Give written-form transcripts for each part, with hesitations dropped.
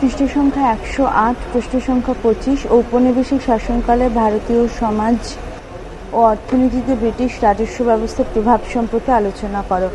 পৃষ্ঠ সংখ্যা 108, পৃষ্ঠ সংখ্যা 25। ঔপনিবেশিক শাসনকালে ভারতীয় সমাজ ও অর্থনীতিতে ব্রিটিশ রাজস্ব ব্যবস্থার প্রভাব সম্পর্কে আলোচনা করো।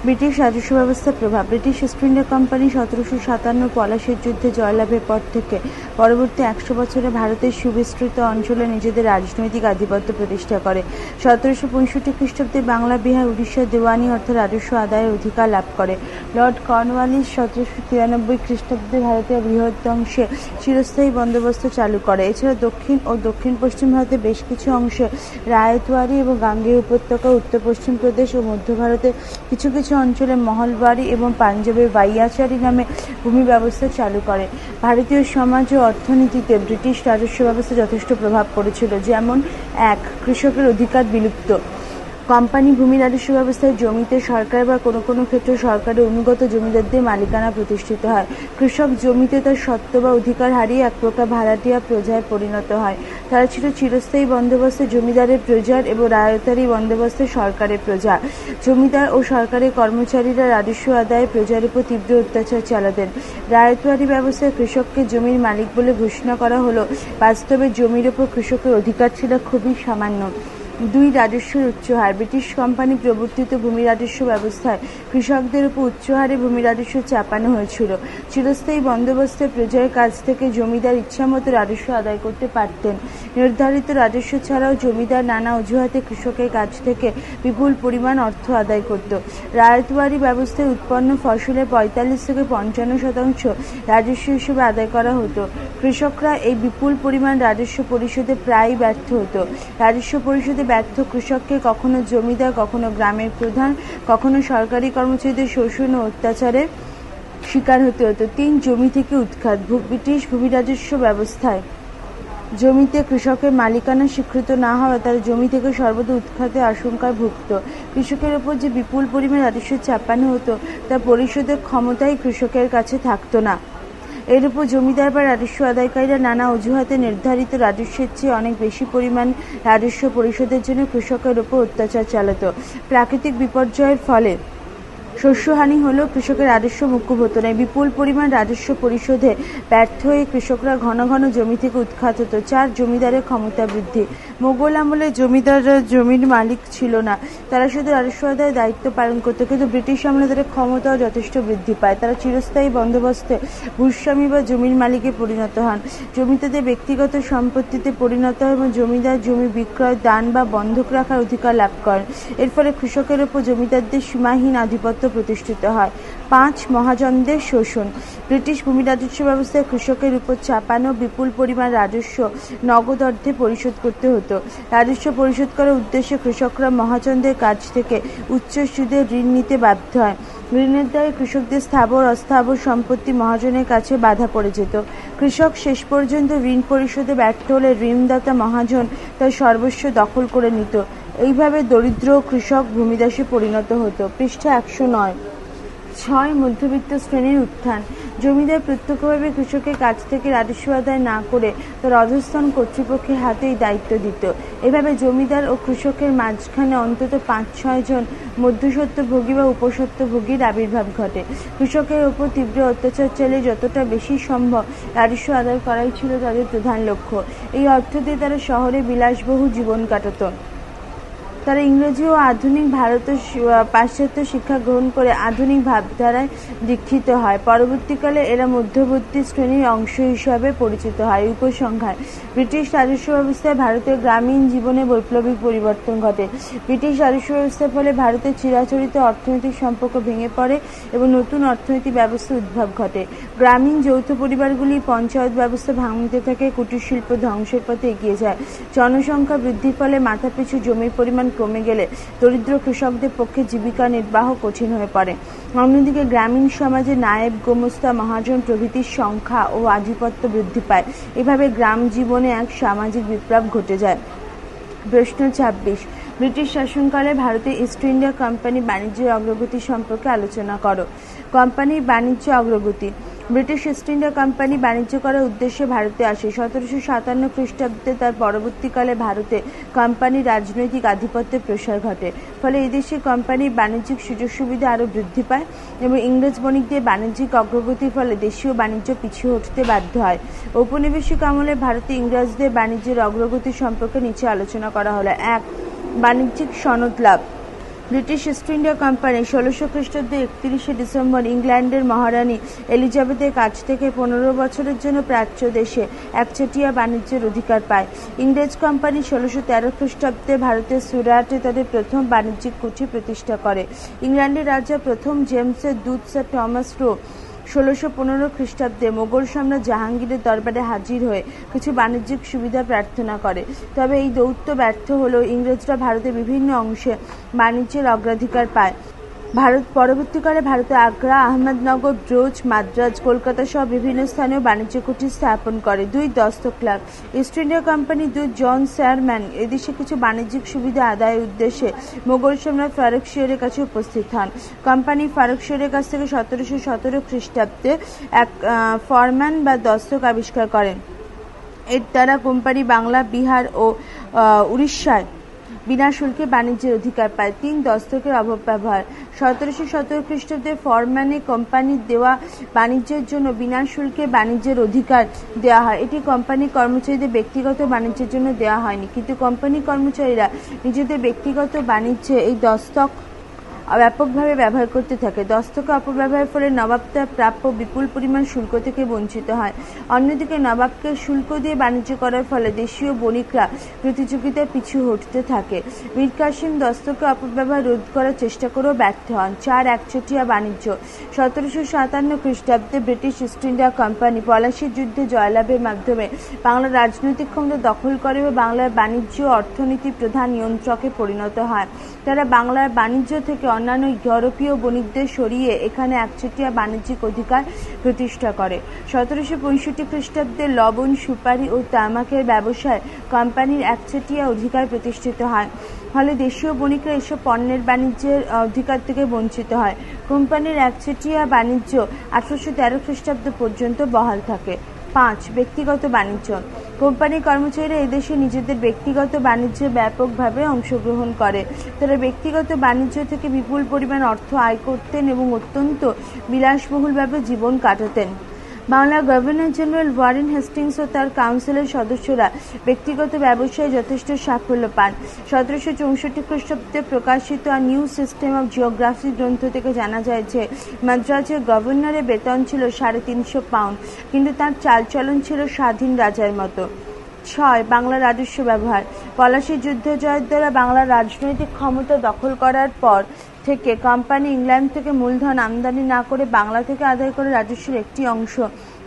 ব্রিটিশ রাজস্ব ব্যবস্থার প্রভাব। ব্রিটিশ ইস্ট ইন্ডিয়া কোম্পানি 1757 পলাশীর যুদ্ধে জয়লাভের পর থেকে পরবর্তী 100 বছরে ভারতের সুবিস্তৃত অঞ্চলে নিজেদের রাজনৈতিক আধিপত্য প্রতিষ্ঠা করে। 1765 খ্রিস্টাব্দে বাংলা, বিহার, উড়িষ্যার দেওয়ানি অর্থাৎ রাজস্ব আদায়ের অধিকার লাভ করে। লর্ড কর্নওয়ালিস 1793 খ্রিস্টাব্দে ভারতের বৃহৎ অংশে চিরস্থায়ী বন্দোবস্ত চালু করে। এছাড়া দক্ষিণ ও দক্ষিণ পশ্চিম ভারতের বেশ কিছু অংশে রায়তওয়ারি এবং গাঙ্গেয় উপত্যকা, উত্তর পশ্চিম প্রদেশ ও মধ্য ভারতের কিছু কিছু অঞ্চলে মহলবাড়ি এবং পাঞ্জাবের বাইয়াচারি নামে ভূমি ব্যবস্থা চালু করে। ভারতীয় সমাজ ও অর্থনীতিতে ব্রিটিশ রাজস্ব ব্যবস্থা যথেষ্ট প্রভাব পড়েছিল। যেমন 1. কৃষকের অধিকার বিলুপ্ত। কোম্পানি ভূমি রাজস্ব ব্যবস্থায় জমিতে সরকার বা কোনো কোনো ক্ষেত্রে সরকারের অনুগত জমিদারদের মালিকানা প্রতিষ্ঠিত হয়। কৃষক জমিতে তার স্বত্ব বা অধিকার হারিয়ে এক প্রকার ভাড়াটিয়া প্রজায় পরিণত হয়। তারা ছিল চিরস্থায়ী বন্দোবস্তে জমিদারের প্রজার এবং রায়তারি বন্দোবস্তে সরকারের প্রজা। জমিদার ও সরকারি কর্মচারীরা রাজস্ব আদায়ে প্রজার উপর তীব্র অত্যাচার চালাতেন। রায়তওয়ারি ব্যবস্থায় কৃষককে জমির মালিক বলে ঘোষণা করা হলো, বাস্তবে জমির উপর কৃষকের অধিকার ছিল খুবই সামান্য। 2. রাজস্বের উচ্চ হার। ব্রিটিশ কোম্পানি প্রবর্তিত ভূমি রাজস্ব ব্যবস্থায় কৃষকদের উপর উচ্চ হারে ভূমি রাজস্ব চাপানো হয়েছিল। চিরস্থায়ী বন্দোবস্তে প্রজার কাছ থেকে জমিদার ইচ্ছামতো রাজস্ব আদায় করতে পারতেন। নির্ধারিত রাজস্ব ছাড়াও জমিদার নানা অজুহাতে কৃষকের কাছ থেকে বিপুল পরিমাণ অর্থ আদায় করত। রায়তওয়ারি ব্যবস্থায় উৎপন্ন ফসলের 45 থেকে 55% রাজস্ব হিসেবে আদায় করা হতো। কৃষকরা এই বিপুল পরিমাণ রাজস্ব পরিশোধে প্রায়ই ব্যর্থ হতো। রাজস্ব পরিশোধে ব্যর্থ কৃষককে কখনো জমিদার, কখনো গ্রামের প্রধান, কখনো সরকারি কর্মচারীদের শোষণ ও অত্যাচারের শিকার হতে হতো। 3. জমি থেকে উৎখাত। ব্রিটিশ ভূমি রাজস্ব ব্যবস্থায় জমিতে কৃষকের মালিকানা স্বীকৃত না হওয়া তার জমি থেকে সর্বদা উৎখাতের আশঙ্কায় ভুগত। কৃষকের ওপর যে বিপুল পরিমাণ রাজস্ব চাপানো হতো তা পরিশোধের ক্ষমতাই কৃষকের কাছে থাকতো না। এর উপর জমিদার বা রাজস্ব আদায়কারীরা নানা অজুহাতে নির্ধারিত রাজস্বের চেয়ে অনেক বেশি পরিমাণ রাজস্ব পরিশোধের জন্য কৃষকের উপর অত্যাচার চালাত। প্রাকৃতিক বিপর্যয়ের ফলে শস্যহানি হলেও কৃষকের রাজস্ব মকুব হতো না। বিপুল পরিমাণ রাজস্ব পরিশোধে ব্যর্থ হয়ে কৃষকরা ঘন ঘন জমি থেকে উৎখাত হতো। 4. জমিদারের ক্ষমতা বৃদ্ধি। মোগল আমলে জমিদাররা জমির মালিক ছিল না, তারা শুধু রাজস্ব আদায়ের দায়িত্ব পালন করত। কিন্তু ব্রিটিশ আমলে তাদের ক্ষমতাও যথেষ্ট বৃদ্ধি পায়। তারা চিরস্থায়ী বন্দোবস্তে ভূস্বামী বা জমির মালিকে পরিণত হন। জমি তাদের ব্যক্তিগত সম্পত্তিতে পরিণত হয় এবং জমিদার জমি বিক্রয়, দান বা বন্ধক রাখার অধিকার লাভ করেন। এর ফলে কৃষকের উপর জমিদারদের সীমাহীন আধিপত্য প্রতিষ্ঠিত হয়। 5. মহাজনদের শোষণ। ব্রিটিশ ভূমি রাজস্ব ব্যবস্থায় কৃষকের উপর চাপানো বিপুল পরিমাণ রাজস্ব নগদ অর্থে পরিশোধ করতে হতো। রাজস্ব পরিশোধ করার উদ্দেশ্যে কৃষকরা মহাজনদের কাছ থেকে উচ্চ সুদে ঋণ নিতে বাধ্য হয়। ঋণের দায়ে কৃষকদের স্থাবর অস্থাবর সম্পত্তি মহাজনের কাছে বাধা পড়ে যেত। কৃষক শেষ পর্যন্ত ঋণ পরিশোধে ব্যর্থ হলে ঋণদাতা মহাজন তার সর্বস্ব দখল করে নিত। এইভাবে দরিদ্র কৃষক ভূমিদাসে পরিণত হতো। পৃষ্ঠা 109। 6. মধ্যবিত্ত শ্রেণীর উত্থান। জমিদার প্রত্যক্ষভাবে কৃষকের কাছ থেকে রাজস্ব আদায় না করে তার অধস্তন কর্তৃপক্ষের হাতেই দায়িত্ব দিত। এভাবে জমিদার ও কৃষকের মাঝখানে অন্তত 5-6 জন মধ্যস্বত্বভোগী বা উপস্বত্বভোগীর আবির্ভাব ঘটে। কৃষকের ওপর তীব্র অত্যাচার চালিয়ে যতটা বেশি সম্ভব রাজস্ব আদায় করাই ছিল তাদের প্রধান লক্ষ্য। এই অর্থ দিয়ে তারা শহরে বিলাসবহুল জীবন কাটাত। তারা ইংরেজি ও আধুনিক পাশ্চাত্য শিক্ষা গ্রহণ করে আধুনিক ভাবধারায় দীক্ষিত হয়। পরবর্তীকালে এরা মধ্যবর্তী শ্রেণীর অংশ হিসাবে পরিচিত হয়। উপসংহার। ব্রিটিশ রাজস্ব ব্যবস্থায় ভারতের গ্রামীণ জীবনে বৈপ্লবিক পরিবর্তন ঘটে। ব্রিটিশ রাজস্ব ব্যবস্থার ফলে ভারতের চিরাচরিত অর্থনৈতিক সম্পর্ক ভেঙে পড়ে এবং নতুন অর্থনৈতিক ব্যবস্থার উদ্ভব ঘটে। গ্রামীণ যৌথ পরিবারগুলি পঞ্চায়েত ব্যবস্থা ভাঙতে থাকে, কুটির শিল্প ধ্বংসের পথে এগিয়ে যায়। জনসংখ্যা বৃদ্ধির ফলে মাথাপিছু জমির পরিমাণ কমে গেলে দরিদ্র কৃষকদের পক্ষে জীবিকা নির্বাহ কঠিন হয়ে পড়ে। অন্যদিকে গ্রামীণ সমাজে নায়েব, গোমস্তা, মহাজন প্রভৃতির সংখ্যা ও আধিপত্য বৃদ্ধি পায়। এভাবে গ্রাম জীবনে এক সামাজিক বিপ্লব ঘটে যায়। প্রশ্ন 26। ব্রিটিশ শাসনকালে ভারতের ইস্ট ইন্ডিয়া কোম্পানি বাণিজ্যের অগ্রগতি সম্পর্কে আলোচনা করো। কোম্পানির বাণিজ্য অগ্রগতি। ব্রিটিশ ইস্ট ইন্ডিয়া কোম্পানি বাণিজ্য করার উদ্দেশ্যে ভারতে আসে। 1757 খ্রিস্টাব্দে তার পরবর্তীকালে ভারতে কোম্পানির রাজনৈতিক আধিপত্যের প্রসার ঘটে। ফলে এই দেশে কোম্পানির বাণিজ্যিক সুযোগ সুবিধা আরও বৃদ্ধি পায় এবং ইংরেজ বণিকদের বাণিজ্যিক অগ্রগতির ফলে দেশীয় বাণিজ্য পিছিয়ে উঠতে বাধ্য হয়। ঔপনিবেশিক আমলে ভারতে ইংরেজদের বাণিজ্যের অগ্রগতি সম্পর্কে নিচে আলোচনা করা হলো। 1. বাণিজ্যিক সনদ লাভ। ব্রিটিশ ইস্ট ইন্ডিয়া কোম্পানি 1600 খ্রিস্টাব্দে 31শে ডিসেম্বর ইংল্যান্ডের মহারানী এলিজাবেথের কাছ থেকে 15 বছরের জন্য প্রাচ্য দেশে একচেটিয়া বাণিজ্যের অধিকার পায়। ইংরেজ কোম্পানি 1613 খ্রিস্টাব্দে ভারতের সুরাটে তাদের প্রথম বাণিজ্যিক কুঠি প্রতিষ্ঠা করে। ইংল্যান্ডের রাজা প্রথম জেমসের দূত স্যার টমাস রো 1615 খ্রিস্টাব্দে মোগল সম্রাট জাহাঙ্গীরের দরবারে হাজির হয়ে কিছু বাণিজ্যিক সুবিধা প্রার্থনা করে। তবে এই দৌত্য ব্যর্থ হলেও ইংরেজরা ভারতের বিভিন্ন অংশে বাণিজ্যের অগ্রাধিকার পায়। পরবর্তীকালে ভারতে আগ্রা, আহমেদনগর, ব্রোচ, মাদ্রাজ, কলকাতা সহ বিভিন্ন স্থানেও বাণিজ্য কুঠি স্থাপন করে। 2. দস্তক লাভ। ইস্ট ইন্ডিয়া কোম্পানির দূত জন শেয়ারম্যান এদেশে কিছু বাণিজ্যিক সুবিধা আদায়ের উদ্দেশ্যে মোগল সম্রাট ফারুকশিয়রের কাছে উপস্থিত হন। কোম্পানি ফারুকশিয়রের কাছ থেকে 1717 খ্রিস্টাব্দে এক ফরমান বা দস্তক আবিষ্কার করেন। এর দ্বারা কোম্পানি বাংলা, বিহার ও উড়িষ্যায় বিনা শুল্কে বাণিজ্যের অধিকার পায়। 3. দস্তকের অপব্যবহার। 1717 খ্রিস্টাব্দে ফরম্যানে কোম্পানির দেওয়া বাণিজ্যের জন্য বিনা শুল্কে বাণিজ্যের অধিকার দেওয়া হয়। এটি কোম্পানি কর্মচারীদের ব্যক্তিগত বাণিজ্যের জন্য দেওয়া হয়নি, কিন্তু কোম্পানি কর্মচারীরা নিজেদের ব্যক্তিগত বাণিজ্যে এই দস্তক ব্যাপকভাবে ব্যবহার করতে থাকে। দস্তকে অপব্যবহারের ফলে নবাব তার প্রাপ্য বিপুল পরিমাণ শুল্ক থেকে বঞ্চিত হয়। অন্যদিকে নবাবকে শুল্ক দিয়ে বাণিজ্য করার ফলে দেশীয় বণিকরা প্রতিযোগিতায় পিছু হটতে থাকে। মীর কাসিম দস্তকে অপব্যবহার রোধ করার চেষ্টা করেও ব্যর্থ হন। 4. একচেটিয়া বাণিজ্য। 1757 খ্রিস্টাব্দে ব্রিটিশ ইস্ট ইন্ডিয়া কোম্পানি পলাশীর যুদ্ধে জয়লাভের মাধ্যমে বাংলার রাজনৈতিক ক্ষমতা দখল করে এবং বাংলার বাণিজ্য ও অর্থনীতির প্রধান নিয়ন্ত্রকে পরিণত হয়। তারা বাংলার বাণিজ্য থেকে অন্যান্য ইউরোপীয় বণিকদের সরিয়ে এখানে একচেটিয়া বাণিজ্যিক অধিকার প্রতিষ্ঠা করে। 1765 খ্রিস্টাব্দে লবণ, সুপারি ও তামাকের ব্যবসায় কোম্পানির একচেটিয়া অধিকার প্রতিষ্ঠিত হয়। ফলে দেশীয় বণিকরা এসব পণ্যের বাণিজ্যের অধিকার থেকে বঞ্চিত হয়। কোম্পানির একচেটিয়া বাণিজ্য 1813 খ্রিস্টাব্দ পর্যন্ত বহাল থাকে। 5. ব্যক্তিগত বাণিজ্য। কোম্পানির কর্মচারীরা এদেশে নিজেদের ব্যক্তিগত বাণিজ্যে ব্যাপকভাবে অংশগ্রহণ করে। তারা ব্যক্তিগত বাণিজ্য থেকে বিপুল পরিমাণ অর্থ আয় করতেন এবং অত্যন্ত বিলাসবহুলভাবে জীবন কাটাতেন। বাংলার গভর্নর জেনারেল ওয়ারেন হেস্টিংস ও তার কাউন্সিলের সদস্যরা ব্যক্তিগত ব্যবসায় যথেষ্ট সাফল্য পান। 1764 খ্রিস্টাব্দে প্রকাশিত নিউ সিস্টেম অব জিওগ্রাফি গ্রন্থ থেকে জানা যায় যে মাদ্রাজের গভর্নরের বেতন ছিল 350 পাউন্ড, কিন্তু তার চালচলন ছিল স্বাধীন রাজার মতো। 6. বাংলার রাজস্ব ব্যবহার। পলাশীর যুদ্ধ জয়ের দ্বারা বাংলার রাজনৈতিক ক্ষমতা দখল করার পর থেকে কোম্পানি ইংল্যান্ড থেকে মূলধন আমদানি না করে বাংলা থেকে আদায় করে রাজস্বের একটি অংশ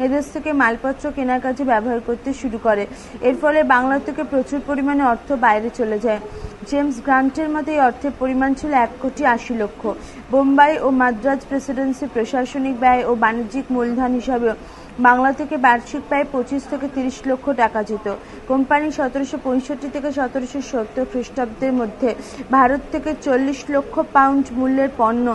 এদেশ থেকে মালপত্র কেনার কাজে ব্যবহার করতে শুরু করে। এর ফলে বাংলা থেকে প্রচুর পরিমাণে অর্থ বাইরে চলে যায়। জেমস গ্রান্টের মতে এই অর্থের পরিমাণ ছিল 1,80,00,000। বোম্বাই ও মাদ্রাজ প্রেসিডেন্সি প্রশাসনিক ব্যয় ও বাণিজ্যিক মূলধন হিসাবেও বাংলা থেকে বার্ষিক প্রায় 25 থেকে 30 লক্ষ টাকা যেত। কোম্পানি 1765 থেকে 1770 খ্রিস্টাব্দের মধ্যে ভারত থেকে 40 লক্ষ পাউন্ড মূল্যের পণ্য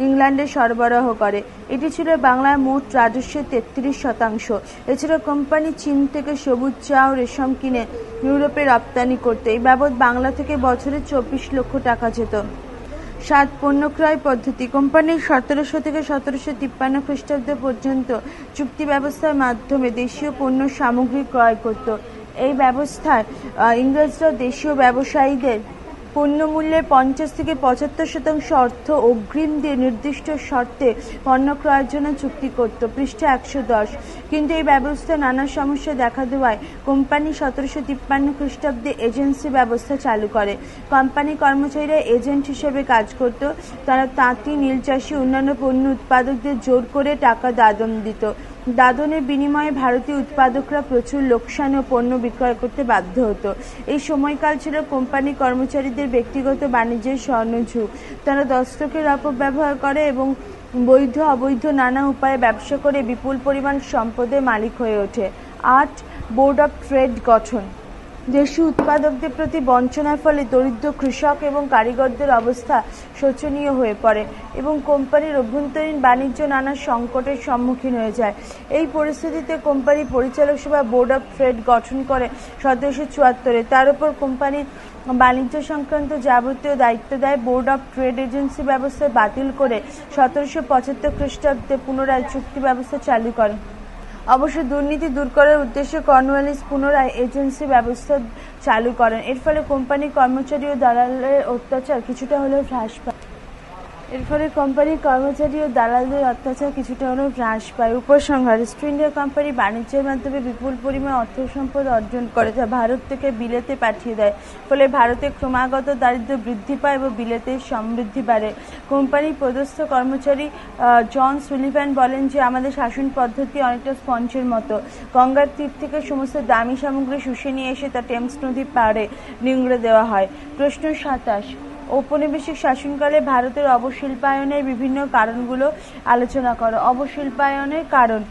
ইংল্যান্ডে সরবরাহ করে। এটি ছিল বাংলার মোট রাজস্বের 33%। এছাড়া কোম্পানি চীন থেকে সবুজ চা ও রেশম কিনে ইউরোপে রপ্তানি করত। এই বাবদ বাংলা থেকে বছরে 24 লক্ষ টাকা যেত। 7. পণ্য ক্রয় পদ্ধতি। কোম্পানি 1700 থেকে 1753 খ্রিস্টাব্দ পর্যন্ত চুক্তি ব্যবস্থার মাধ্যমে দেশীয় পণ্য সামগ্রী ক্রয় করত। এই ব্যবস্থায় ইংরেজরা দেশীয় ব্যবসায়ীদের পণ্য মূল্যের 50 থেকে 75% অর্থ অগ্রিম দিয়ে নির্দিষ্ট শর্তে পণ্য ক্রয়ের জন্য চুক্তি করত। পৃষ্ঠা 110। কিন্তু এই ব্যবস্থা নানা সমস্যা দেখা দেওয়ায় কোম্পানি 1753 খ্রিস্টাব্দে এজেন্সি ব্যবস্থা চালু করে। কোম্পানি কর্মচারীরা এজেন্ট হিসেবে কাজ করত। তারা তাঁতি, নীল চাষি, অন্যান্য পণ্য উৎপাদকদের জোর করে টাকা দাদন দিত। দাদনের বিনিময়ে ভারতীয় উৎপাদকরা প্রচুর লোকসানে ও পণ্য বিক্রয় করতে বাধ্য হতো। এই সময়কাল ছিল কোম্পানি কর্মচারীদের ব্যক্তিগত বাণিজ্যের স্বর্ণযুগ। তারা দস্তকের অপব্যবহার করে এবং বৈধ অবৈধ নানা উপায়ে ব্যবসা করে বিপুল পরিমাণ সম্পদের মালিক হয়ে ওঠে। 8. বোর্ড অব ট্রেড গঠন। দেশীয় উৎপাদকদের প্রতি বঞ্চনার ফলে দরিদ্র কৃষক এবং কারিগরদের অবস্থা শোচনীয় হয়ে পড়ে এবং কোম্পানির অভ্যন্তরীণ বাণিজ্য নানা সংকটের সম্মুখীন হয়ে যায়। এই পরিস্থিতিতে কোম্পানি পরিচালক সভা বোর্ড অফ ট্রেড গঠন করে 1774। তার উপর কোম্পানির বাণিজ্য সংক্রান্ত যাবতীয় দায়িত্ব দেয়। বোর্ড অফ ট্রেড এজেন্সি ব্যবস্থা বাতিল করে 1775 খ্রিস্টাব্দে পুনরায় চুক্তি ব্যবস্থা চালু করে। অবশ্য দুর্নীতি দূর করার উদ্দেশ্যে কর্নওয়ালিস পুনরায় এজেন্সি ব্যবস্থা চালু করেন। এর ফলে কোম্পানির কর্মচারী ও দালালের অত্যাচার কিছুটা হলেও হ্রাস পায়। উপসংহার: ইস্ট ইন্ডিয়া কোম্পানি বাণিজ্যের মাধ্যমে বিপুল পরিমাণ অর্থ সম্পদ অর্জন করে, যা ভারত থেকে বিলেতে পাঠিয়ে দেয়। ফলে ভারতে ক্রমাগত দারিদ্র্য বৃদ্ধি পায় এবং বিলেতের সমৃদ্ধি বাড়ে। কোম্পানির পদস্থ কর্মচারী জন সুলিভান বলেন যে, আমাদের শাসন পদ্ধতি অনেকটা স্পঞ্জের মতো। গঙ্গার তীর থেকে সমস্ত দামি সামগ্রী শুষে নিয়ে এসে তা টেমস নদীর পাড়ে নিংড়ে দেওয়া হয়। প্রশ্ন 27। ঔপনিবেশিক শাসনকালে ভারতের অবশিল্পায়নের বিভিন্ন কারণগুলো আলোচনা করো। অবশিল্পায়নের কারণ: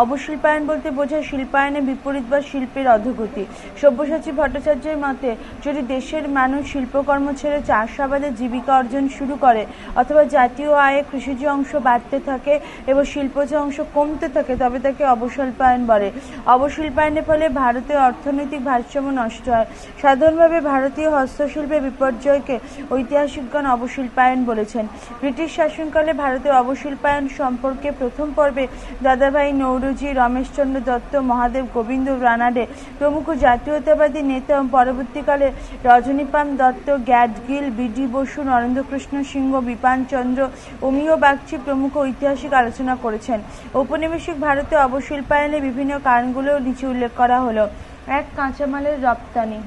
অবশিল্পায়ন বলতে বোঝায় শিল্পায়নের বিপরীত বা শিল্পের অধোগতি। সব্যসাচী ভট্টাচার্যের মতে, যদি দেশের মানুষ শিল্পকর্ম ছেড়ে চাষাবাদে জীবিকা অর্জন শুরু করে অথবা জাতীয় আয়ে কৃষিজ অংশ বাড়তে থাকে এবং শিল্পজ অংশ কমতে থাকে, তবে তাকে অবশিল্পায়ন বলে। অবশিল্পায়নের ফলে ভারতের অর্থনৈতিক ভারসাম্য নষ্ট হয়। সাধারণভাবে ভারতীয় হস্তশিল্পের বিপর্যয়কে ঐতিহাসিকগণ অবশিল্পায়ন বলেছেন। ব্রিটিশ শাসনকালে ভারতের অবশিল্পায়ন সম্পর্কে প্রথম পর্বে দাদাভাই নৌরোজি, রমেশচন্দ্র দত্ত, মহাদেব গোবিন্দ রানাডে প্রমুখ জাতীয়তাবাদী নেতা এবং পরবর্তীকালে রজনীপাল দত্ত, গ্যাডগিল, বি.ডি. বসু, নরেন্দ্রকৃষ্ণ সিংহ, বিপান চন্দ্র, অমিয় বাগচি প্রমুখ ঐতিহাসিক আলোচনা করেছেন। ঔপনিবেশিক ভারতে অবশিল্পায়নের বিভিন্ন কারণগুলো নিচে উল্লেখ করা হলো। 1. কাঁচামালের রপ্তানি।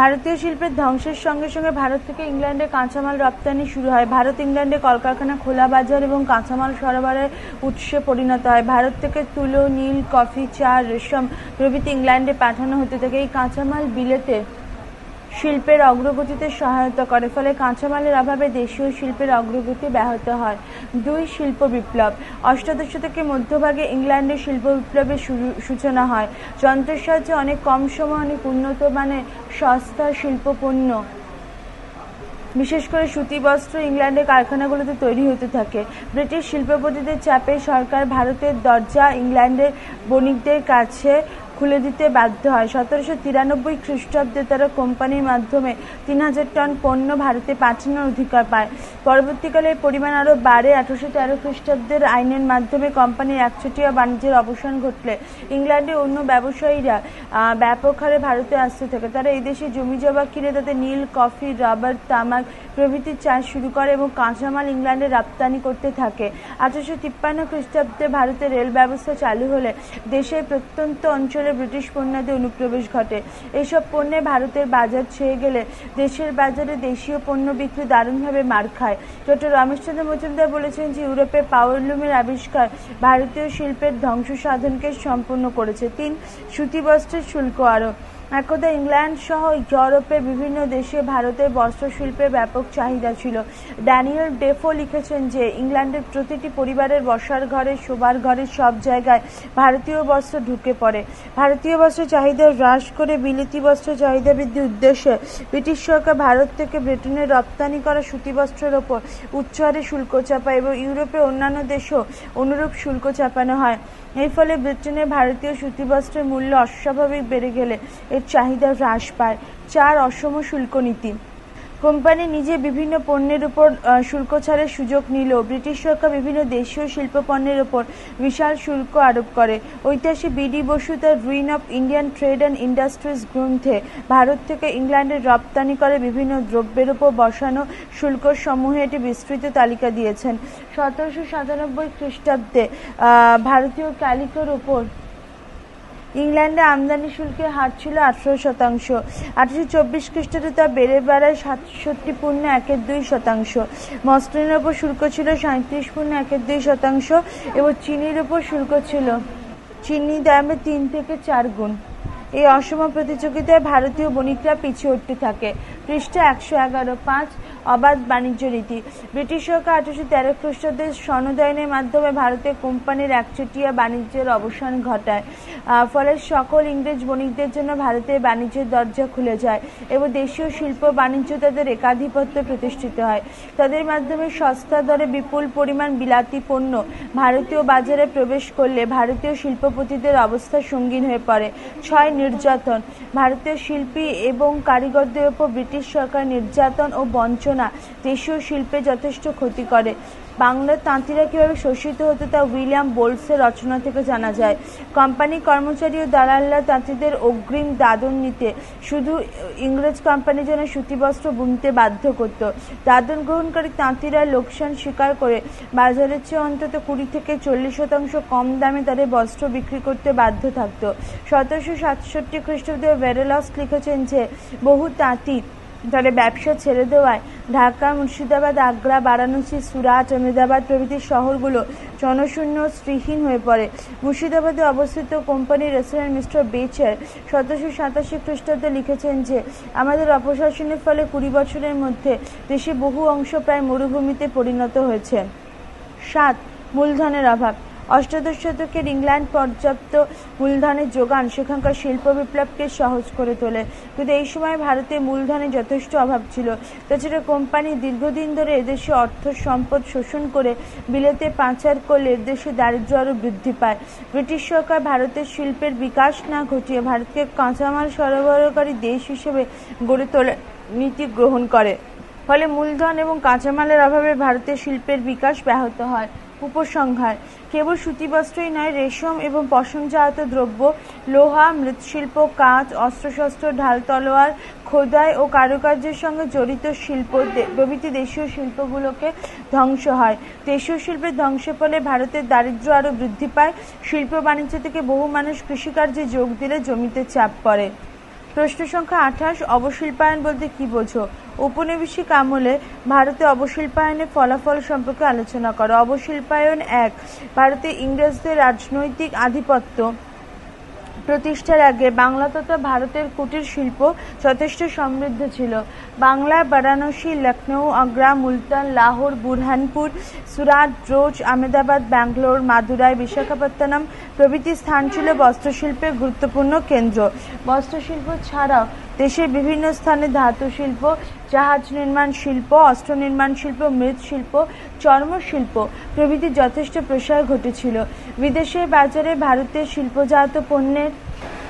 ভারতীয় শিল্পের ধ্বংসের সঙ্গে সঙ্গে ভারত থেকে ইংল্যান্ডে কাঁচামাল রপ্তানি শুরু হয়। ভারত ইংল্যান্ডে কলকারখানা, খোলা বাজার এবং কাঁচামাল সরবরাহের উৎসে পরিণত হয়। ভারত থেকে তুলো, নীল, কফি, চা, রেশম প্রভৃতি ইংল্যান্ডে পাঠানো হতে থাকে। এই কাঁচামাল বিলেতে শিল্পের অগ্রগতিতে সহায়তা করে, ফলে কাঁচামালের অভাবে দেশীয় শিল্পের অগ্রগতি ব্যাহত হয়। 2. শিল্প বিপ্লব। অষ্টাদশ শতকের মধ্যভাগে ইংল্যান্ডে শিল্প বিপ্লবের সূচনা হয়। যন্ত্রের সাহায্যে অনেক কম সময়ে অনেক উন্নত মানের সস্তা শিল্পপণ্য, বিশেষ করে সুতি বস্ত্র ইংল্যান্ডের কারখানাগুলোতে তৈরি হতে থাকে। ব্রিটিশ শিল্পপতিদের চাপে সরকার ভারতের দরজা ইংল্যান্ডের বণিকদের কাছে খুলে দিতে বাধ্য হয়। 1793 খ্রিস্টাব্দে তারা কোম্পানির মাধ্যমে 3000 টন পণ্য ভারতে পাঠানোর অধিকার পায়। পরবর্তীকালে এর পরিমাণ আরও বাড়ে। 1813 খ্রিস্টাব্দের আইনের মাধ্যমে কোম্পানির একচেটিয়া বাণিজ্যের অবসান ঘটলে ইংল্যান্ডের অন্য ব্যবসায়ীরা ব্যাপক হারে ভারতে আসতে থাকে। তারা এই দেশে জমি জমা কিনে তাদের নীল, কফি, রাবার, তামাক প্রভৃতির চাষ শুরু করে এবং কাঁচামাল ইংল্যান্ডে রপ্তানি করতে থাকে। 1853 খ্রিস্টাব্দে ভারতে রেল ব্যবস্থা চালু হলে দেশের প্রত্যন্ত অঞ্চলে ব্রিটিশ পণ্যাদের অনুপ্রবেশ ঘটে। এইসব পণ্যে ভারতের বাজার ছেয়ে গেলে দেশের বাজারে দেশীয় পণ্য বিক্রি দারুণভাবে মার খায়। ডক্টর রমেশচন্দ্র মজুমদার বলেছেন যে, ইউরোপে পাওয়ারলুমের আবিষ্কার ভারতীয় শিল্পের ধ্বংস সাধনকে সম্পূর্ণ করেছে। 3. সুতি বস্ত্রের শুল্ক আরোপ। একদা ইংল্যান্ড সহ ইউরোপের বিভিন্ন দেশে ভারতের বস্ত্রশিল্পের ব্যাপক চাহিদা ছিল। ড্যানিয়েল ডেফো লিখেছেন যে, ইংল্যান্ডের প্রতিটি পরিবারের বসার ঘরে, শোবার ঘরে সব জায়গায় ভারতীয় বস্ত্র ঢুকে পড়ে। ভারতীয় বস্ত্রের চাহিদা হ্রাস করে বিলেতি বস্ত্র চাহিদা বৃদ্ধির উদ্দেশ্যে ব্রিটিশ সরকার ভারত থেকে ব্রিটেনের রপ্তানি করা সুতি বস্ত্রের ওপর উচ্চহারে শুল্ক চাপায় এবং ইউরোপের অন্যান্য দেশেও অনুরূপ শুল্ক চাপানো হয়। এর ফলে ব্রিটেনে ভারতীয় সুতি বস্ত্রের মূল্য অস্বাভাবিক বেড়ে গেলে এর চাহিদা হ্রাস পায়। 4. অসম শুল্ক নীতি। কোম্পানি নিজে বিভিন্ন পণ্যের উপর শুল্ক ছাড়ের সুযোগ নিলেও ব্রিটিশ সরকার বিভিন্ন দেশীয় শিল্প পণ্যের উপর বিশাল শুল্ক আরোপ করে। ঐতিহাসিক বি.ডি. বসু তার ruin of Indian trade and industries গ্রন্থে ভারত থেকে ইংল্যান্ডে রপ্তানি করে বিভিন্ন দ্রব্যের উপর বসানো শুল্ক সমূহে একটি বিস্তৃত তালিকা দিয়েছেন। 1797 খ্রিস্টাব্দে ভারতীয় ক্যালিকোর উপর ইংল্যান্ডে আমদানি শুল্কের হার ছিল 18%। 1824 খ্রিস্টাব্দে তা বেড়ে দাঁড়ায় 67.12%। মসলিনের উপর শুল্ক ছিল 37.12% এবং চিনির উপর শুল্ক ছিল চিনি দামে 3 থেকে 4 গুণ। এই অসম প্রতিযোগিতায় ভারতীয় বণিকরা পিছিয়ে উঠতে থাকে। পৃষ্ঠা 111। 5 অবাধ বাণিজ্য নীতি। ব্রিটিশ সরকার 1813 খ্রিস্টাব্দে সনদায়নের মাধ্যমে ভারতীয় কোম্পানির একচেটিয়া বাণিজ্যের অবসান ঘটায়। ফলে সকল ইংরেজ বণিকদের জন্য ভারতের বাণিজ্যের দরজা খুলে যায় এবং দেশীয় শিল্প বাণিজ্য তাদের একাধিপত্য প্রতিষ্ঠিত হয়। তাদের মাধ্যমে সস্তা দরে বিপুল পরিমাণ বিলাতি পণ্য ভারতীয় বাজারে প্রবেশ করলে ভারতীয় শিল্পপতিদের অবস্থা সঙ্গীন হয়ে পড়ে। 6 নির্যাতন। ভারতীয় শিল্পী এবং কারিগরদের উপর ব্রিটিশ সরকার নির্যাতন ও বঞ্চনা দেশীয় শিল্পে যথেষ্ট ক্ষতি করে। বাংলার তাঁতিরা কিভাবে শোষিত হতো তা উইলিয়াম বোলসের রচনা থেকে জানা যায়। কোম্পানি কর্মচারী ও দালালরা তাঁতিদের অগ্রিম দাদন নিতে শুধু ইংরেজ কোম্পানি যেন সুতিবস্ত্র বুনতে বাধ্য করত। দাদন গ্রহণকারী তাঁতিরা লোকসান স্বীকার করে বাজারের চেয়ে অন্তত 20 থেকে 40% কম দামে তাদের বস্ত্র বিক্রি করতে বাধ্য থাকত। 1767 খ্রিস্টাব্দে ভেরেলস লিখেছেন যে বহু তাঁতি তাদের ব্যবসা ছেড়ে দেওয়ায় ঢাকা, মুর্শিদাবাদ, আগ্রা, বারাণসী, সুরাট, আহমেদাবাদ প্রভৃতি শহরগুলো জনশূন্য শ্রীহীন হয়ে পড়ে। মুর্শিদাবাদে অবস্থিত কোম্পানির রেসিডেন্ট মিস্টার বেচার 1787 খ্রিস্টাব্দে লিখেছেন যে আমাদের অপশাসনের ফলে 20 বছরের মধ্যে দেশে বহু অংশ প্রায় মরুভূমিতে পরিণত হয়েছে। 7 মূলধনের অভাব। অষ্টাদশ শতকের ইংল্যান্ড পর্যাপ্ত মূলধনের যোগান সেখানকার শিল্প বিপ্লবকে সহজ করে তোলে, কিন্তু এই সময় ভারতে মূলধনের যথেষ্ট অভাব ছিল। তাছাড়া কোম্পানি দীর্ঘদিন ধরে এদেশে অর্থ সম্পদ শোষণ করে বিলেতে পাচার করলে এদেশে দারিদ্র্য আরও বৃদ্ধি পায়। ব্রিটিশ সরকার ভারতের শিল্পের বিকাশ না ঘটিয়ে ভারতকে কাঁচামাল সরবরাহকারী দেশ হিসেবে গড়ে তোলার নীতি গ্রহণ করে। ফলে মূলধন এবং কাঁচামালের অভাবে ভারতের শিল্পের বিকাশ ব্যাহত হয়। উপসংহার: কেবল সুতিবস্ত্রই নয়, রেশম এবং পশমজাত দ্রব্য, লোহা, মৃৎশিল্প, কাঁচ, অস্ত্রশস্ত্র, ঢাল তলোয়ার, খোদাই ও কারুকার্যের সঙ্গে জড়িত শিল্প প্রভৃতি দেশীয় শিল্পগুলোকে ধ্বংস হয়। দেশীয় শিল্পের ধ্বংসের ফলে ভারতের দারিদ্র্য আরও বৃদ্ধি পায়। শিল্প বাণিজ্য থেকে বহু মানুষ কৃষিকার্যে যোগ দিলে জমিতে চাপ পড়ে। প্রশ্ন সংখ্যা 28। অবশিল্পায়ন বলতে কি বোঝো? ঔপনিবেশিক আমলে ভারতে অবশিল্পায়নের ফলাফল সম্পর্কে আলোচনা করো। অবশিল্পায়ন 1। ভারতে ইংরেজদের রাজনৈতিক আধিপত্য প্রতিষ্ঠার আগে বাংলা তথা ভারতের কুটির শিল্প যথেষ্ট সমৃদ্ধ ছিল। বাংলায় বারাণসী, লখনৌ, আগ্রা, মুলতান, লাহোর, বুরহানপুর, সুরাট, রোজ, আহমেদাবাদ, ব্যাঙ্গালোর, মাদুরাই, বিশাখাপত্তনম প্রভৃতি স্থান ছিল বস্ত্রশিল্পের গুরুত্বপূর্ণ কেন্দ্র। বস্ত্রশিল্প ছাড়াও দেশের বিভিন্ন স্থানে ধাতু শিল্প, জাহাজ নির্মাণ শিল্প, অস্ত্র নির্মাণ শিল্প, মৃৎশিল্প, চর্মশিল্প প্রভৃতি যথেষ্ট প্রসার ঘটেছিল। বিদেশের বাজারে ভারতের শিল্পজাত পণ্যের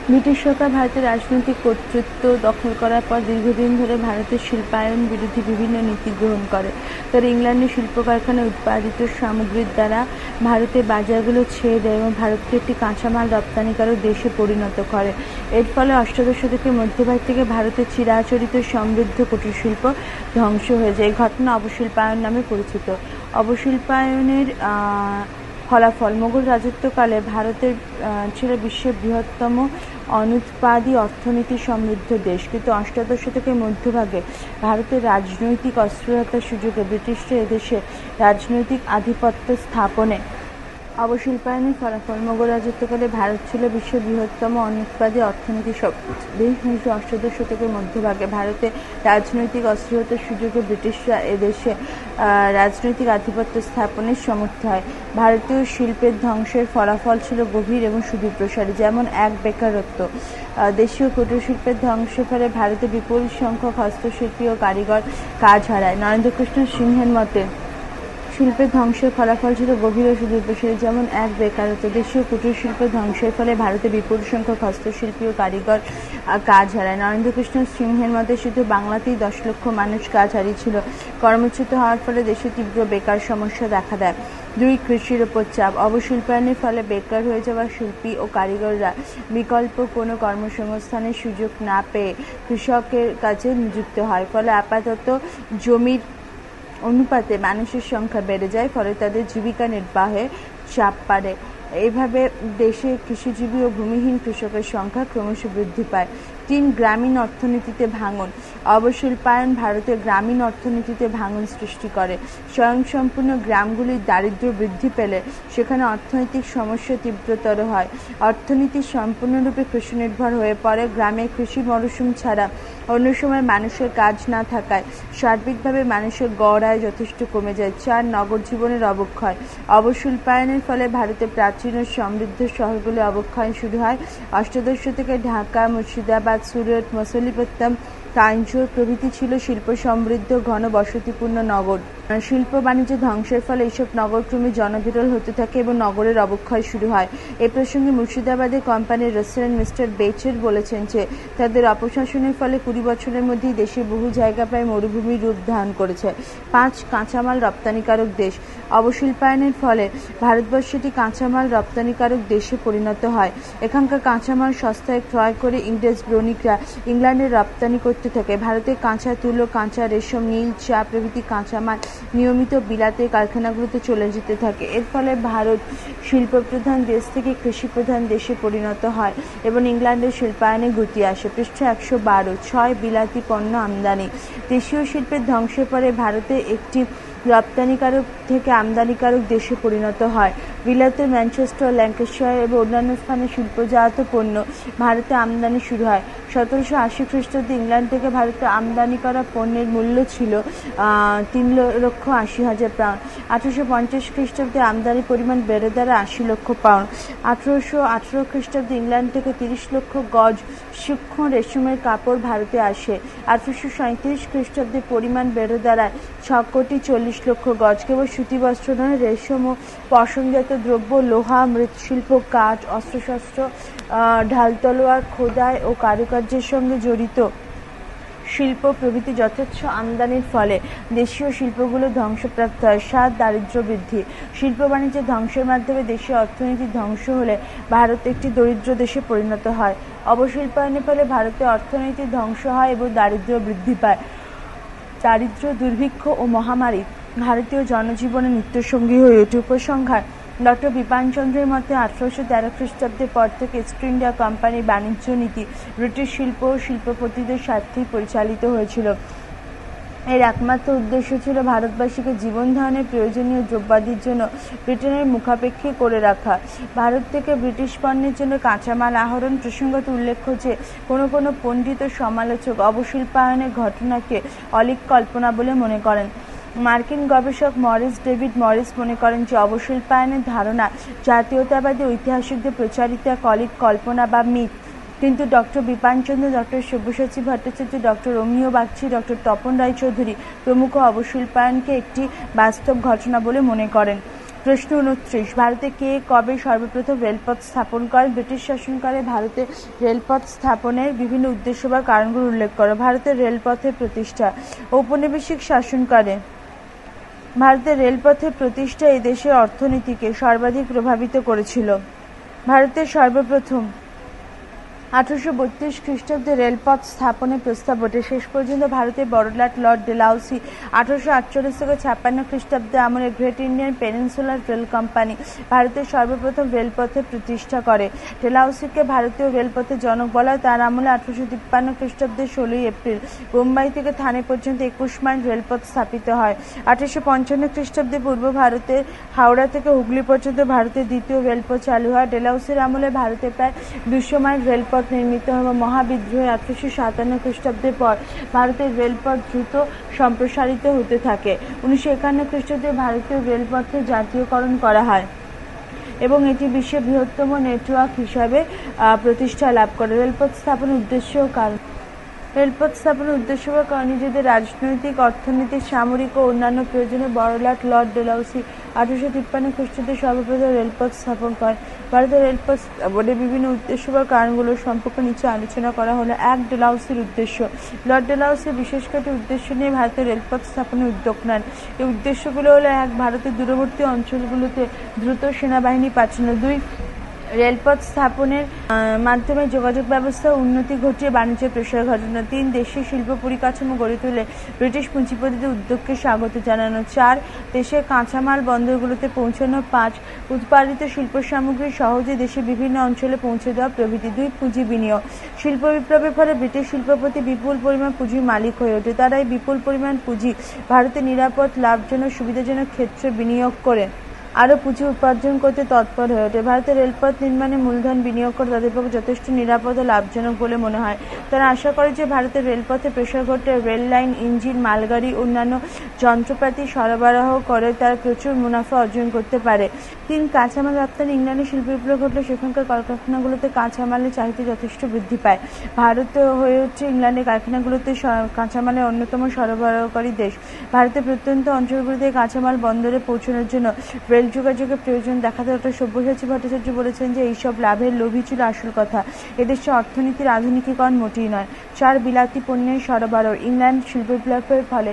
ব্রিটিশ সরকার ভারতের রাজনৈতিক কর্তৃত্ব দখল করার পর দীর্ঘদিন ধরে ভারতের শিল্পায়ন বিরোধী বিভিন্ন নীতি গ্রহণ করে। তারা ইংল্যান্ডের শিল্প কারখানায় উৎপাদিত সামগ্রীর দ্বারা ভারতের বাজারগুলো ছেয়ে দেয় এবং ভারতকে একটি কাঁচামাল রপ্তানিকারক দেশে পরিণত করে। এর ফলে অষ্টাদশ শতকের মধ্যভাগ থেকে ভারতের চিরাচরিত সমৃদ্ধ কুটির শিল্প ধ্বংস হয়ে যায়। এই ঘটনা অবশিল্পায়ন নামে পরিচিত। অবশিল্পায়নের ফলাফল: মোগল রাজত্বকালে ভারতের ছিল বিশ্বের বৃহত্তম অনুৎপাদী অর্থনীতি সমৃদ্ধ দেশ, কিন্তু অষ্টাদশ শতকের মধ্যভাগে ভারতের রাজনৈতিক অস্থিরতার সুযোগে ব্রিটিশরা এদেশে রাজনৈতিক আধিপত্য স্থাপনে অবশিল্পায়নের ফলাফল: মোগল রাজত্বকালে ভারত ছিল বিশ্বের বৃহত্তম অনুৎপাদী অর্থনীতি দেশ, কিন্তু অষ্টাদশ শতকের মধ্যভাগে ভারতে রাজনৈতিক অস্থিরতার সুযোগে ব্রিটিশরা এদেশে রাজনৈতিক আধিপত্য স্থাপনের সমর্থ হয়। ভারতীয় শিল্পের ধ্বংসের ফলাফল ছিল গভীর এবং সুদূরপ্রসারী। যেমন 1. বেকারত্ব। দেশীয় কুটির শিল্পের ধ্বংসের ফলে ভারতে বিপুল সংখ্যক হস্তশিল্পী ও কারিগর কাজ হারায়। নরেন্দ্রকৃষ্ণ সিংহের মতে শিল্পের ধ্বংসের ফলাফল ছিল গভীর ও সুদূরপ্রসারী। যেমন 1. বেকারত্ব। দেশীয় কুটির শিল্পের ধ্বংসের ফলে ভারতে বিপুল সংখ্যক হস্তশিল্পী ও কারিগর কাজ হারায়। নরেন্দ্রকৃষ্ণ সিংহের মতে শুধু বাংলাতেই 10 লক্ষ মানুষ কাজ হারিয়েছিল। কর্মচ্যুত হওয়ার ফলে দেশে তীব্র বেকার সমস্যা দেখা দেয়। 2. কৃষির ওপর চাপ। অবশিল্পায়নের ফলে বেকার হয়ে যাওয়া শিল্পী ও কারিগররা বিকল্প কোনো কর্মসংস্থানের সুযোগ না পেয়ে কৃষকের কাছে নিযুক্ত হয়। ফলে আপাতত জমির অনুপাতে মানুষের সংখ্যা বেড়ে যায়, ফলে তাদের জীবিকা নির্বাহে চাপ বাড়ে। এইভাবে দেশে কৃষিজীবী ও ভূমিহীন কৃষকের সংখ্যা ক্রমশ বৃদ্ধি পায়। 3. গ্রামীণ অর্থনীতিতে ভাঙন। অবশিল্পায়ন ভারতের গ্রামীণ অর্থনীতিতে ভাঙন সৃষ্টি করে। স্বয়ংসম্পূর্ণ গ্রামগুলির দারিদ্র্য বৃদ্ধি পেলে সেখানে অর্থনৈতিক সমস্যা তীব্রতর হয়। অর্থনীতি সম্পূর্ণরূপে কৃষি নির্ভর হয়ে পড়ে। গ্রামে কৃষি মরশুম ছাড়া অন্য সময় মানুষের কাজ না থাকায় সার্বিকভাবে মানুষের গড় আয় যথেষ্ট কমে যায়। 4. নগর জীবনের অবক্ষয়। অবশিল্পায়নের ফলে ভারতের প্রাচীন ও সমৃদ্ধ শহরগুলি অবক্ষয় শুরু হয়। অষ্টাদশ শতকে ঢাকা, মুর্শিদাবাদ, সুরত, মছলিপট্টম, তাঞ্জোর প্রভৃতি ছিল শিল্প সমৃদ্ধ ঘন বসতিপূর্ণ নগর। শিল্প বাণিজ্য ধ্বংসের ফলে এইসব নগর ক্রমে জনবিরল হতে থাকে এবং নগরের অবক্ষয় শুরু হয়। এ প্রসঙ্গে মুর্শিদাবাদের কোম্পানির রেস্টুরেন্ট মিস্টার বেচের বলেছেন যে তাদের অপশাসনের ফলে 20 বছরের মধ্যেই দেশের বহু জায়গা প্রায় মরুভূমির রূপ ধারণ করেছে। 5. কাঁচামাল রপ্তানিকারক দেশ। অবশিল্পায়নের ফলে ভারতবর্ষ একটি কাঁচামাল রপ্তানিকারক দেশে পরিণত হয়। এখানকার কাঁচামাল সস্তায় ক্রয় করে ইংরেজ বণিকরা ইংল্যান্ডে রপ্তানি করতে থাকে। ভারতের কাঁচা তুলো, কাঁচা রেশম, নীল, চা প্রভৃতি কাঁচামাল নিয়মিত বিলাতের কারখানাগুলোতে চলে যেতে থাকে। এর ফলে ভারত শিল্পপ্রধান দেশ থেকে কৃষিপ্রধান দেশে পরিণত হয় এবং ইংল্যান্ডের শিল্পায়নে গতি আসে। পৃষ্ঠা 112। 6. বিলাতি পণ্য আমদানি। দেশীয় শিল্পের ধ্বংসের পরে ভারতে একটি রপ্তানিকারক থেকে আমদানিকারক দেশে পরিণত হয়। বিলাতের ম্যানচেস্টার, ল্যাঙ্কাশায়ার এবং অন্যান্য স্থানে শিল্পজাত পণ্য ভারতে আমদানি শুরু হয়। 1780 খ্রিস্টাব্দে ইংল্যান্ড থেকে ভারতে আমদানি করা পণ্যের মূল্য ছিল 3,80,000 পাউন্ড। 1850 খ্রিস্টাব্দে আমদানির পরিমাণ বেড়ে দাঁড়ায় 80 লক্ষ পাউন্ড। 1818 খ্রিস্টাব্দে ইংল্যান্ড থেকে 30 লক্ষ গজ সূক্ষ্ম রেশমের কাপড় ভারতে আসে। 1837 খ্রিস্টাব্দে পরিমাণ বেড়ে দাঁড়ায় 6,40 লক্ষ গজ। কেবল সুতি বস্ত্র নয়, রেশম ও পশমজাত দ্রব্য, লোহা, মৃৎশিল্প, কাঠ, অস্ত্রশস্ত্র, ঢাল তলোয়ার, খোদাই ও কারুকার্যের সঙ্গে জড়িত শিল্প প্রভৃতি যথেচ্ছ আমদানির ফলে দেশীয় শিল্পগুলো ধ্বংসপ্রাপ্ত হয়। 7. দারিদ্র্য বৃদ্ধি। শিল্প বাণিজ্যের ধ্বংসের মাধ্যমে দেশীয় অর্থনীতি ধ্বংস হলে ভারত একটি দরিদ্র দেশে পরিণত হয়। অবশিল্পায়নের ফলে ভারতের অর্থনীতি ধ্বংস হয় এবং দারিদ্র্য বৃদ্ধি পায়। দারিদ্র্য, দুর্ভিক্ষ ও মহামারী ভারতীয় জনজীবনে নিত্যসঙ্গী হয়ে ওঠে। উপসংহার: ডক্টর বিপানচন্দ্রের মতে 1813 খ্রিস্টাব্দের পর থেকে ইস্ট ইন্ডিয়া কোম্পানির বাণিজ্য নীতি ব্রিটিশ শিল্প ও শিল্পপতিদের স্বার্থেই পরিচালিত হয়েছিল। এর একমাত্র উদ্দেশ্য ছিল ভারতবাসীকে জীবন ধারণের প্রয়োজনীয় দ্রব্যাদির জন্য ব্রিটেনের মুখাপেক্ষী করে রাখা। ভারত থেকে ব্রিটিশ পণ্যের জন্য কাঁচামাল আহরণ। প্রসঙ্গত উল্লেখ্য যে কোনো পণ্ডিত ও সমালোচক অবশিল্পায়নের ঘটনাকে অলীক কল্পনা বলে মনে করেন। মার্কিন গবেষক ডেভিড মরিস মনে করেন যে অবশিল্পায়নের ধারণা জাতীয়তাবাদী ঐতিহাসিকদের প্রচারিত এক অলীক কল্পনা বা মিথ। কিন্তু doctor Bipanchandra, doctor Sabyasachi Bhattacharya, doctor Amiya Bagchi, doctor Tapan Raychaudhuri প্রমুখ অবশিল্পায়নকে একটি বাস্তব ঘটনা বলে মনে করেন। প্রশ্ন 29. ভারতে কে কবে সর্বপ্রথম রেলপথ স্থাপন করেন? ব্রিটিশ শাসনকালে ভারতে রেলপথ স্থাপনের বিভিন্ন উদ্দেশ্য বা কারণগুলো উল্লেখ করো। ভারতের রেলপথের প্রতিষ্ঠা। ঔপনিবেশিক শাসনকালে ভারতের রেলপথের প্রতিষ্ঠা এই দেশের অর্থনীতিকে সর্বাধিক প্রভাবিত করেছিল। ভারতের সর্বপ্রথম 1832 খ্রিস্টাব্দে রেলপথ স্থাপনের প্রস্তাব ওঠে। শেষ পর্যন্ত ভারতের বড়লাট লর্ড ডেলহাউসি 1848 থেকে 56 খ্রিস্টাব্দে আমলে great Indian peninsular rail company ভারতের সর্বপ্রথম রেলপথের প্রতিষ্ঠা করে। ডেলহাউসিকে ভারতীয় রেলপথের জনক বলা হয়। তার আমলে 1853 খ্রিস্টাব্দের 16 এপ্রিল বোম্বাই থেকে থানে পর্যন্ত 21 মাইল রেলপথ স্থাপিত হয়। 1855 খ্রিস্টাব্দে পূর্ব ভারতের হাওড়া থেকে হুগলি পর্যন্ত ভারতের দ্বিতীয় রেলপথ চালু হয়। ডেলহাউসির আমলে ভারতে প্রায় 200 মাইল রেলপথ নির্মিত হয়। মহাবিদ্রোহে 1857 খ্রিস্টাব্দের পর ভারতের রেলপথ দ্রুত সম্প্রসারিত হতে থাকে। 1951 খ্রিস্টাব্দে ভারতীয় রেলপথের জাতীয়করণ করা হয় এবং এটি বিশ্বের বৃহত্তম নেটওয়ার্ক হিসাবে প্রতিষ্ঠা লাভ করে। রেলপথ স্থাপনের উদ্দেশ্য ও কারণ। রেলপথ স্থাপনের উদ্দেশ্য বা কারণ: নিজেদের রাজনৈতিক, অর্থনৈতিক, সামরিক ও অন্যান্য প্রয়োজনে বড়লাট লর্ড ডেলহাউসি 1853 খ্রিস্টাব্দে সর্বপ্রথম রেলপথ স্থাপন করেন। ভারতের রেলপথ স্থাপনের বিভিন্ন উদ্দেশ্য বা কারণগুলো সম্পর্কে নিচে আলোচনা করা হলো। 1. ডেলহাউসির উদ্দেশ্য। লর্ড ডেলহাউসি বিশেষ কয়েকটি উদ্দেশ্য নিয়ে ভারতের রেলপথ স্থাপনের উদ্যোগ নেন। এই উদ্দেশ্যগুলো হলো: 1. ভারতের দূরবর্তী অঞ্চলগুলোতে দ্রুত সেনাবাহিনী পাঠানো। 2. রেলপথ স্থাপনের মাধ্যমে যোগাযোগ ব্যবস্থা উন্নতি ঘটিয়ে বাণিজ্য প্রসার ঘটানো। 3 দেশের শিল্প পরিকাঠামো গড়ে তুলে ব্রিটিশ পুঁজিপতিদের উদ্যোগকে স্বাগত জানানো। 4 দেশের কাঁচামাল বন্দরগুলোতে পৌঁছানো। 5 উৎপাদিত শিল্প সামগ্রী সহজে দেশের বিভিন্ন অঞ্চলে পৌঁছে দেওয়া প্রভৃতি। 2 পুঁজি বিনিয়োগ। শিল্প বিপ্লবের ফলে ব্রিটিশ শিল্পপতি বিপুল পরিমাণ পুঁজির মালিক হয়ে ওঠে। তারা এই বিপুল পরিমাণ পুঁজি ভারতে নিরাপদ, লাভজনক, সুবিধাজনক ক্ষেত্রে বিনিয়োগ করে আরও পুঁজি উপার্জন করতে তৎপর হয়ে ওঠে। ভারতের রেলপথ নির্মাণে মূলধন বিনিয়োগ করে তাদের পক্ষে যথেষ্ট নিরাপদ ও লাভজনক বলে মনে হয়। তারা আশা করে যে ভারতের রেলপথে প্রসার ঘটলে রেল লাইন, ইঞ্জিন, মালগাড়ি, অন্যান্য যন্ত্রপাতি সরবরাহ করে তারা প্রচুর মুনাফা অর্জন করতে পারে। 3 কাঁচামাল রপ্তানি। ইংল্যান্ডে শিল্প বিপ্লব ঘটলে সেখানকার কলকারখানাগুলোতে কাঁচামালের চাহিদা যথেষ্ট বৃদ্ধি পায়। ভারত হয়ে উঠছে ইংল্যান্ডের কারখানাগুলোতে কাঁচামালের অন্যতম সরবরাহকারী দেশ। ভারতের প্রত্যন্ত অঞ্চলগুলিতে কাঁচামাল বন্দরে পৌঁছানোর জন্য রেল যোগাযোগের প্রয়োজন দেখাতে ডক্টর সব্যসাচী ভট্টাচার্য বলেছেন যে এইসব লাভের লোভই ছিল আসল কথা, এদেশে অর্থনীতির আধুনিকীকরণ মোটেই নয়। 4 বিলাতি পণ্যের সরবরাহ। ইংল্যান্ড শিল্প বিপ্লবের ফলে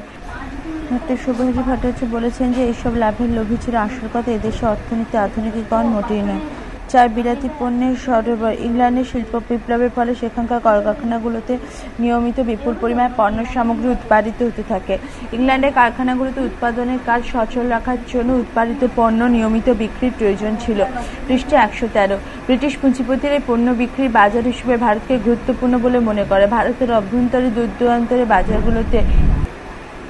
ডক্টর সব্যসাচী ভট্টাচার্য বলেছেন যে এইসব লাভের লোভই ছিল আসল কথা, এদেশে অর্থনীতির আধুনিকীকরণ মোটেই নয়। 4 বিলাতি পণ্যের সরবরাহ। ইংল্যান্ডের শিল্প বিপ্লবের ফলে সেখানকার কলকারখানাগুলোতে নিয়মিত বিপুল পরিমাণে পণ্য সামগ্রী উৎপাদিত হতে থাকে। ইংল্যান্ডের কারখানাগুলোতে উৎপাদনের কাজ সচল রাখার জন্য উৎপাদিত পণ্য নিয়মিত বিক্রির প্রয়োজন ছিল। পৃষ্ঠা 113। ব্রিটিশ পুঁজিপতিরা এই পণ্য বিক্রির বাজার হিসেবে ভারতকে গুরুত্বপূর্ণ বলে মনে করে। ভারতের অভ্যন্তরে দূর-দূরান্তের বাজারগুলোতে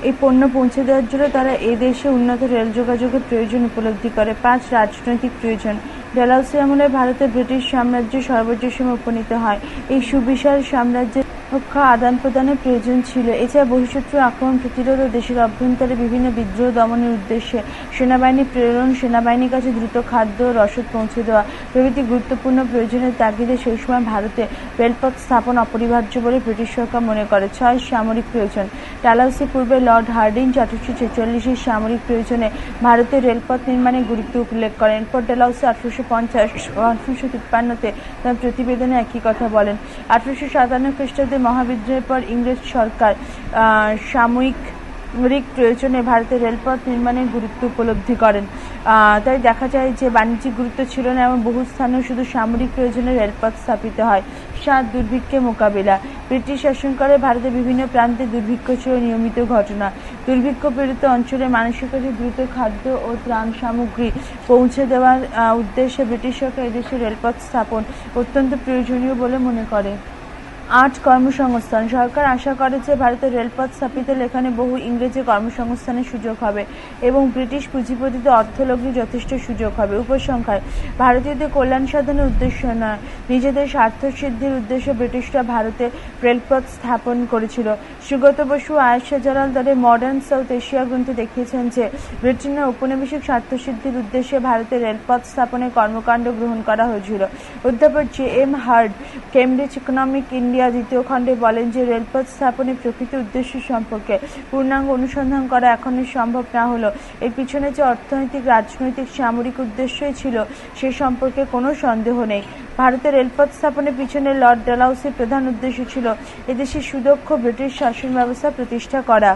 এই পণ্য পৌঁছে দেওয়ার জন্য তারা এ দেশে উন্নত রেল যোগাযোগের প্রয়োজন উপলব্ধি করে। 5 রাজনৈতিক প্রয়োজন। ডালহৌসি আমলে ভারতের ব্রিটিশ সাম্রাজ্য সর্বোচ্চ সীমা উপনীত হয়। এই সুবিশাল সাম্রাজ্যের রক্ষা আদান প্রদানের প্রয়োজন ছিল। এছাড়া বহিঃশত্রু আক্রমণ প্রতিরোধ ও দেশের অভ্যন্তরে বিভিন্ন বিদ্রোহ দমনের উদ্দেশ্যে সেনাবাহিনী প্রেরণ, সেনাবাহিনীর কাছে দ্রুত খাদ্য ও রসদ পৌঁছে দেওয়া প্রভৃতি গুরুত্বপূর্ণ প্রয়োজনের তাগিদে সেই সময় ভারতে রেলপথ স্থাপন অপরিহার্য বলে ব্রিটিশ সরকার মনে করে। 6 সামরিক প্রয়োজন। ডালহৌসি পূর্বে লর্ড হার্ডিঞ্জ 1846 সামরিক প্রয়োজনে ভারতের রেলপথ নির্মাণের গুরুত্ব উল্লেখ করেন। এরপর ডালহৌসি 1850-1853-তে তার প্রতিবেদনে একই কথা বলেন। 1857 খ্রিস্টাব্দে মহাবিদ্রোহের পর ইংরেজ সরকার সাময়িক প্রয়োজনে ভারতের রেলপথ নির্মাণের গুরুত্ব উপলব্ধি করেন। তাই দেখা যায় যে বাণিজ্যিক গুরুত্ব ছিল না এবং বহু স্থানে শুধু সামরিক প্রয়োজনে রেলপথ স্থাপিত হয়। 7 দুর্ভিক্ষের মোকাবিলা। ব্রিটিশ শাসনকালে ভারতের বিভিন্ন প্রান্তে দুর্ভিক্ষ ছিল নিয়মিত ঘটনা। দুর্ভিক্ষ পীড়িত অঞ্চলে মানুষের কাছে দ্রুত খাদ্য ও ত্রাণ সামগ্রী পৌঁছে দেওয়ার উদ্দেশ্যে ব্রিটিশ সরকার এদেশে রেলপথ স্থাপন অত্যন্ত প্রয়োজনীয় বলে মনে করে। 8 কর্মসংস্থান। সরকার আশা করে যে ভারতের রেলপথ স্থাপিত হলে এখানে বহু ইংরেজের কর্মসংস্থানের সুযোগ হবে এবং ব্রিটিশ পুঁজিপতিদের অর্থলগ্নে যথেষ্ট সুযোগ হবে। উপসংহার: ভারতীয়দের কল্যাণ সাধনের উদ্দেশ্য নয়, নিজেদের স্বার্থ সিদ্ধির উদ্দেশ্যে ব্রিটিশরা ভারতে রেলপথ স্থাপন করেছিল। সুগত বসু আয়েশা জালাল তাদের মডার্ন সাউথ এশিয়া গ্রন্থে দেখিয়েছেন যে ব্রিটেনের ঔপনিবেশিক স্বার্থসিদ্ধির উদ্দেশ্যে ভারতে রেলপথ স্থাপনের কর্মকাণ্ড গ্রহণ করা হয়েছিল। অধ্যাপক J M. Hurd Cambridge economic India 2য় খণ্ডে বলেন যে রেলপথ স্থাপনের প্রকৃত উদ্দেশ্য সম্পর্কে পূর্ণাঙ্গ অনুসন্ধান করা এখনই সম্ভব না হলেও এর পিছনে যে অর্থনৈতিক, রাজনৈতিক, সামরিক উদ্দেশ্যই ছিল সে সম্পর্কে কোনো সন্দেহ নেই। ভারতের রেলপথ স্থাপনের পিছনে লর্ড ডালহৌসির প্রধান উদ্দেশ্য ছিল এদেশে সুদক্ষ ব্রিটিশ শাসন ব্যবস্থা প্রতিষ্ঠা করা।